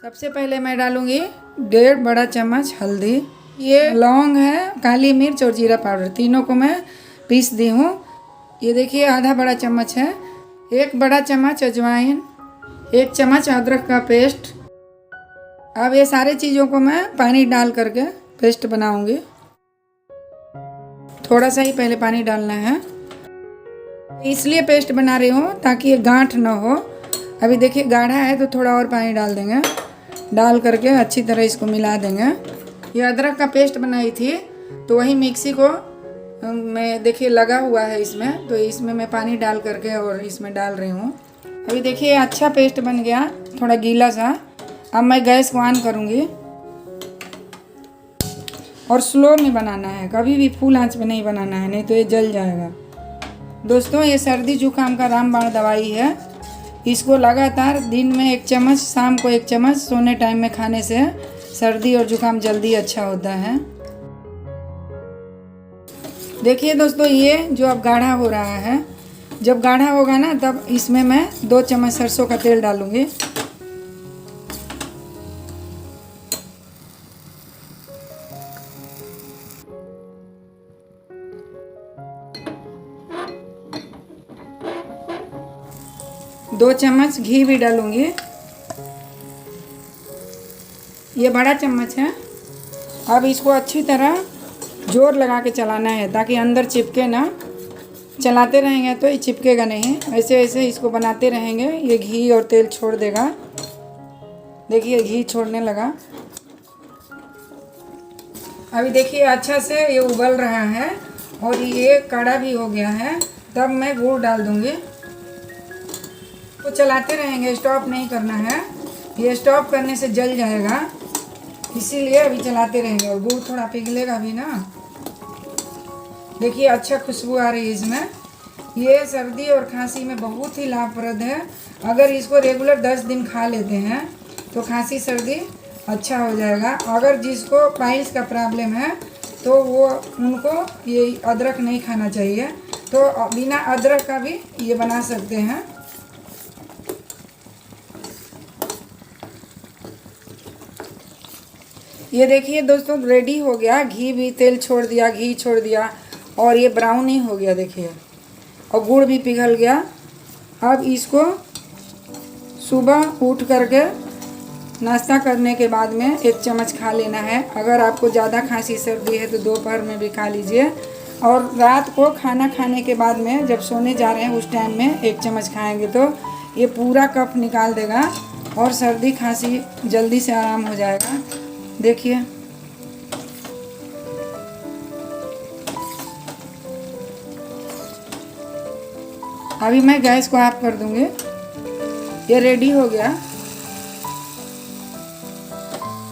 सबसे पहले मैं डालूंगी 1.5 बड़ा चम्मच हल्दी। ये लौंग है, काली मिर्च और जीरा पाउडर, तीनों को मैं पीस दी हूँ। ये देखिए आधा बड़ा चम्मच है। 1 बड़ा चम्मच अजवाइन, 1 चम्मच अदरक का पेस्ट। अब ये सारे चीज़ों को मैं पानी डाल करके पेस्ट बनाऊंगी। थोड़ा सा ही पहले पानी डालना है, इसलिए पेस्ट बना रही हूँ ताकि ये गांठ ना हो। अभी देखिए गाढ़ा है तो थोड़ा और पानी डाल देंगे, डाल करके अच्छी तरह इसको मिला देंगे। ये अदरक का पेस्ट बनाई थी तो वही मिक्सी को मैं देखिए लगा हुआ है इसमें, तो इसमें मैं पानी डाल करके और इसमें डाल रही हूँ। अभी देखिए अच्छा पेस्ट बन गया, थोड़ा गीला सा। अब मैं गैस को ऑन करूँगी और स्लो में बनाना है, कभी भी फुल आंच में नहीं बनाना है, नहीं तो ये जल जाएगा। दोस्तों ये सर्दी जुकाम का रामबाण दवाई है। इसको लगातार दिन में 1 चम्मच, शाम को 1 चम्मच, सोने टाइम में खाने से सर्दी और जुकाम जल्दी अच्छा होता है। देखिए दोस्तों ये जो अब गाढ़ा हो रहा है, जब गाढ़ा होगा ना तब इसमें मैं 2 चम्मच सरसों का तेल डालूंगी। दो चम्मच घी भी डालूंगी, ये बड़ा चम्मच है। अब इसको अच्छी तरह जोर लगा के चलाना है ताकि अंदर चिपके ना। चलाते रहेंगे तो ये चिपकेगा नहीं, ऐसे ऐसे इसको बनाते रहेंगे, ये घी और तेल छोड़ देगा। देखिए घी छोड़ने लगा। अभी देखिए अच्छा से ये उबल रहा है और ये कड़ा भी हो गया है। तब मैं गुड़ डाल दूंगी। तो चलाते रहेंगे, स्टॉप नहीं करना है, ये स्टॉप करने से जल जाएगा, इसीलिए अभी चलाते रहेंगे। और गुड़ थोड़ा पिघलेगा भी ना। देखिए अच्छा खुशबू आ रही है इसमें। ये सर्दी और खांसी में बहुत ही लाभप्रद है। अगर इसको रेगुलर 10 दिन खा लेते हैं तो खांसी सर्दी अच्छा हो जाएगा। अगर जिसको पाइल्स का प्रॉब्लम है तो वो उनको ये अदरक नहीं खाना चाहिए, तो बिना अदरक का भी ये बना सकते हैं। ये देखिए दोस्तों रेडी हो गया। घी भी तेल छोड़ दिया, घी छोड़ दिया और ये ब्राउन ही हो गया देखिए, और गुड़ भी पिघल गया। अब इसको सुबह उठ करके नाश्ता करने के बाद में 1 चम्मच खा लेना है। अगर आपको ज़्यादा खांसी सर्दी है तो दोपहर में भी खा लीजिए, और रात को खाना खाने के बाद में जब सोने जा रहे हैं उस टाइम में 1 चम्मच खाएंगे तो ये पूरा कफ निकाल देगा और सर्दी खांसी जल्दी से आराम हो जाएगा। देखिए अभी मैं गैस को ऑफ कर दूंगी। ये रेडी हो गया।